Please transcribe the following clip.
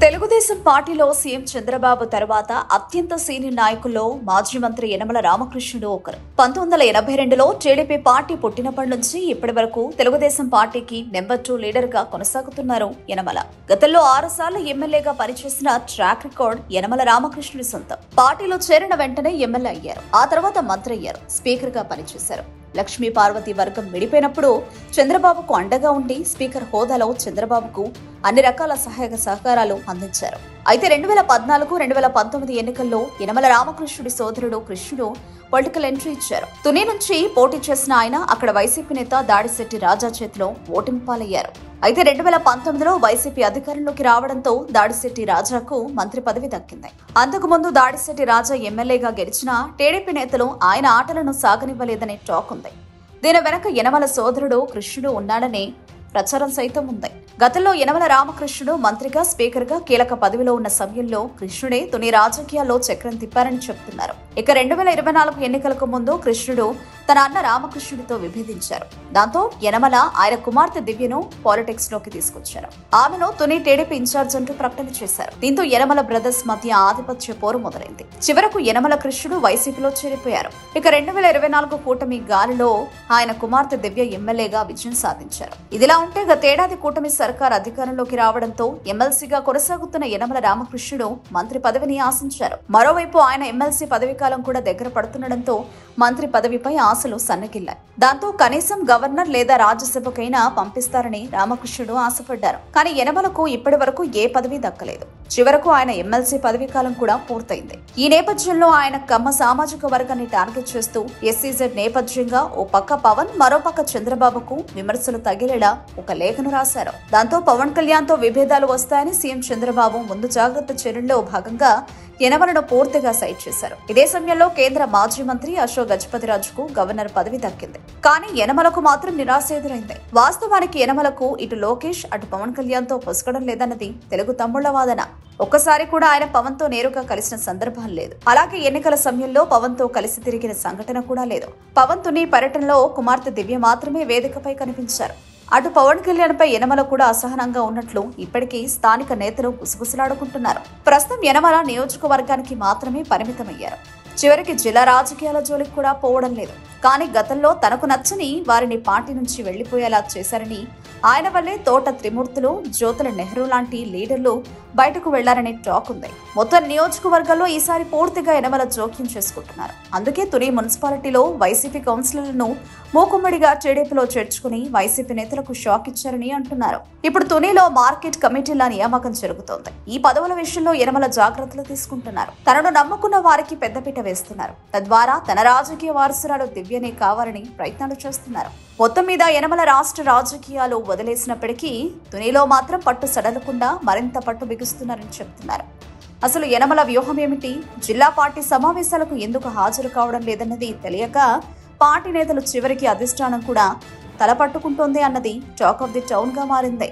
తెలుగుదేశం పార్టీలో సీఎం చంద్రబాబు తర్వాత అత్యంత సీనియర్ నాయకుల్లో మాజీ మంత్రి యనమల రామకృష్ణుడు ఒకరు. 1982లో టీడీపీ పార్టీ పుట్టినప్పటి నుంచి ఇప్పటి వరకు తెలుగుదేశం పార్టీకి నెంబర్ 2 లీడర్ గా కొనసాగుతున్నారు యనమల. గతంలో 6 సార్లు ఎమ్మెల్యేగా పనిచేసిన ట్రాక్ రికార్డ్ యనమల రామకృష్ణుడి సొంతం. పార్టీలో చేరిన వెంటనే ఎమ్మెల్యే అయ్యారు. ఆ తర్వాత మంత్రి అయ్యారు. స్పీకర్ గా పనిచేశారు. లక్ష్మీ పార్వతి వర్గం విడిపోయినప్పుడు చంద్రబాబుకు అండగా ఉండి స్పీకర్ హోదాలో చంద్రబాబుకు అన్ని రకాల సహాయ సహకారాలు అందించారు. అయితే 2014, 2019 ఎన్నికల్లో యనమల రామకృష్ణుడి సోదరుడు కృష్ణుడు పొలిటికల్ ఎంట్రీ ఇచ్చారు. తుని నుంచి పోటీ చేసిన ఆయన అక్కడ వైసీపీ నేత దాడిశెట్టి రాజా చేతిలో ఓటమి పాలయ్యారు. అయితే 2019లో వైసీపీ అధికారంలోకి రావడంతో దాడిశెట్టి రాజాకు మంత్రి పదవి దక్కింది. అంతకుముందు దాడిశెట్టి రాజా ఎమ్మెల్యేగా గెలిచినా టీడీపీ నేతలు ఆయన ఆటలను సాగనివ్వలేదనే టాక్ ఉంది. దీని వెనక యనమల సోదరుడు కృష్ణుడు ఉన్నాడనే ప్రచారం సైతం ఉంది. గతంలో యనమల రామకృష్ణుడు మంత్రిగా, స్పీకర్ గా కీలక పదవిలో ఉన్న సమయంలో కృష్ణుడే తుని రాజకీయాల్లో చక్రం తిప్పారని చెబుతున్నారు. ఇక 2024 ఎన్నికలకు ముందు కృష్ణుడు తన అన్న రామకృష్ణుడితో విభేదించారు. దాంతో యనమల ఆయన కుమార్తె దివ్యను పాలిటిక్స్ లోకి తీసుకొచ్చారు. ఆమెను తుని టీడీపీ ఇన్ఛార్జ్ అంటూ ప్రకటన చేశారు. దీంతో యనమల బ్రదర్స్ మధ్య ఆధిపత్య పోరు మొదలైంది. చివరకు యనమల కృష్ణుడు వైసీపీలో చేరిపోయారు. ఇక 2024 కూటమి గాలిలో ఆయన కుమార్తె దివ్య ఎమ్మెల్యేగా విజయం సాధించారు. ఇదిలా ఉంటే గతేడాది కూటమి సర్కార్ అధికారంలోకి రావడంతో ఎమ్మెల్సీగా కొనసాగుతున్న యనమల రామకృష్ణుడు మంత్రి పదవిని ఆశించారు. మరోవైపు ఆయన ఎమ్మెల్సీ పదవీకాలం కూడా దగ్గర పడుతుండటంతో మంత్రి పదవిపై ఆశలు సన్నగిల్లాయి. దాంతో కనీసం గవర్నర్ లేదా రాజ్యసభకైనా పంపిస్తారని రామకృష్ణుడు ఆశపడ్డారు. కానీ యనమలకు ఇప్పటి వరకు ఏ పదవి దక్కలేదు. చివరకు ఆయన ఎమ్మెల్సీ పదవీకాలం కూడా పూర్తయింది. ఈ నేపథ్యంలో ఆయన కమ్మ సామాజిక వర్గాన్ని టార్గెట్ చేస్తూ ఎస్సీజెడ్ నేపథ్యంగా ఓ పక్క పవన్, మరో పక్క చంద్రబాబుకు విమర్శలు తగిలేలా ఒక లేఖను రాశారు. దాంతో పవన్ కళ్యాణ్ తో విభేదాలు వస్తాయని సీఎం చంద్రబాబు ముందు జాగ్రత్త చర్యల్లో భాగంగా యనమలను పూర్తిగా సైడ్ చేశారు. ఇదే సమయంలో కేంద్ర మాజీ మంత్రి అశోక్ గజపతిరాజుకు గవర్నర్ పదవి దక్కింది. కానీ యనమలకు మాత్రం నిరాశ ఎదురైంది. వాస్తవానికి యనమలకు ఇటు లోకేష్, అటు పవన్ కళ్యాణ్ తో పొసగడం లేదన్నది తెలుగు తమ్ముళ్ల వాదన. ఒక్కసారి కూడా ఆయన పవన్ తో నేరుగా కలిసిన సందర్భం లేదు. అలాగే ఎన్నికల సమయంలో పవన్ తో కలిసి తిరిగిన సంఘటన కూడా లేదు. పవన్ తుని పర్యటనలో కుమార్తె దివ్య మాత్రమే వేదికపై కనిపించారు. అటు పవన్ కళ్యాణ్ పై యనమల కూడా అసహనంగా ఉన్నట్లు ఇప్పటికీ స్థానిక నేతలు గుసగుసలాడుకుంటున్నారు. ప్రస్తుతం యనమల నియోజకవర్గానికి మాత్రమే పరిమితమయ్యారు. చివరికి జిల్లా రాజకీయాల జోలికి కూడా పోవడం లేదు. కానీ గతంలో తనకు నచ్చని వారిని పార్టీ నుంచి వెళ్లిపోయేలా చేశారని, ఆయన వల్లే తోట త్రిమూర్తులు, జ్యోతుల నెహ్రూ లాంటి లీడర్లు బయటకు వెళ్లారనే టాక్ ఉంది. మొత్తం నియోజకవర్గాల్లో ఈసారి పూర్తిగా యనమల జోక్యం చేసుకుంటున్నారు. అందుకే తుని మున్సిపాలిటీలో వైసీపీ కౌన్సిలర్లను మూకుమ్మడిగా టీడీపీలో చేర్చుకుని వైసీపీ నేతలకు షాక్ ఇచ్చారని అంటున్నారు. ఇప్పుడు తునిలో మార్కెట్ కమిటీల నియామకం జరుగుతోంది. ఈ పదవుల విషయంలో యనమల జాగ్రత్తలు తీసుకుంటున్నారు. తనను నమ్ముకున్న వారికి పెద్దపీట వేస్తున్నారు. తద్వారా తన రాజకీయ వారసురాలు దివ్యనే కావాలని ప్రయత్నాలు చేస్తున్నారు. మొత్తం మీద యనమల రాష్ట్ర రాజకీయాలు వదిలేసినప్పటికీ తునిలో మాత్రం పట్టు సడలకుండా మరింత పట్టు బిగుస్తున్నారని చెప్తున్నారు. అసలు యనమల వ్యూహం ఏమిటి? జిల్లా పార్టీ సమావేశాలకు ఎందుకు హాజరు కావడం లేదన్నది తెలియక పార్టీ నేతలు చివరికి అధిష్టానం కూడా తలపట్టుకుంటోంది అన్నది టాక్ ఆఫ్ ది టౌన్ గా మారింది.